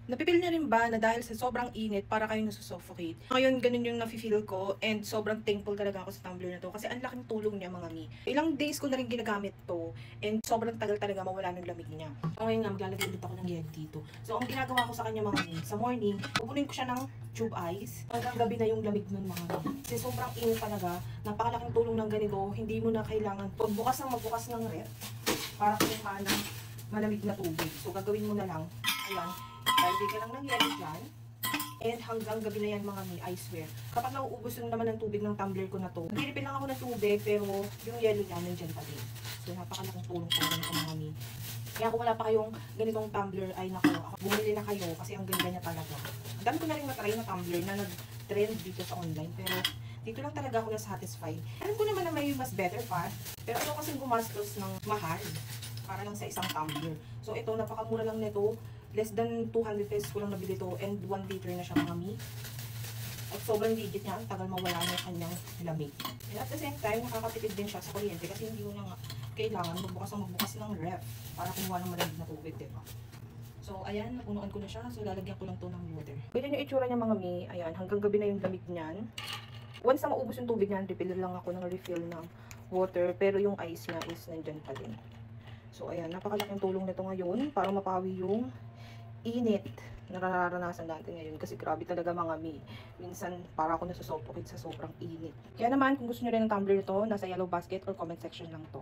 Napipil niyo rin ba na dahil sa sobrang init para kayong nasusuffocate? Ngayon, ganun yung nafe-feel ko and sobrang thankful talaga ako sa tumbler na to kasi ang laking tulong niya mga mi. Ilang days ko na rin ginagamit to and sobrang tagal talaga mawala ng lamig niya. So ngayon nga, maglalagay ulit ako ng yeg dito. So ang ginagawa ko sa kanya mga mi, sa morning, pupunin ko siya ng tube ice. Hanggang gabi na yung lamig nun mga mi. Kasi sobrang init talaga, napakalaking tulong ng ganito, hindi mo na kailangan magbukas ng ref para kumuha ng malamig na tubig. So gagawin mo na lang, ayan, lalagay ka lang ng yelo dyan. And hanggang gabi na yan mga mi, I swear. Kapag nauubos yung naman ng tubig ng tumbler ko na to, nag-refill lang ako ng tubig, pero yung yelo niya nandyan pa din. So napakalaking tulong po ganito mga mi. Kaya kung wala pa kayong ganitong tumbler, ay nako, bumili na kayo kasi ang ganda niya talaga. Ang dami ko na rin matry na tumbler na nag-trend dito sa online, pero dito lang talaga ako na-satisfied. Alam ko naman na may mas better pa, pero ayaw kasing gumastos ng mahal para lang sa isang tumbler. So ito, napakamura lang nito. Less than 200 pesos ko lang nabili ito and 1 liter na siya mga mi. At sobrang ligit niya, ang tagal mawala na yung kanyang lamig. And at the same time, nakakatipid din siya sa kuryente kasi hindi mo na nga kailangan magbukas ng ref para kumuha ng malamig na tubig, diba? So, ayan, napunuan ko na siya. So, lalagyan ko lang to ng water. Ganyan yung itsura niya mga mi. Ayan, hanggang gabi na yung lamig niyan. Once na maubos yung tubig niyan, refill lang ako ng refill ng water. Pero yung ice niya is nandyan pa din. So, ayan, napakalaking tulong nito ngayon para mapawi yung init na nararanasan natin ngayon. Kasi grabe talaga mga mi. Minsan, para ako nasusuffocate sa sobrang init. Kaya naman, kung gusto nyo rin ng tumbler nito, nasa yellow basket or comment section lang to.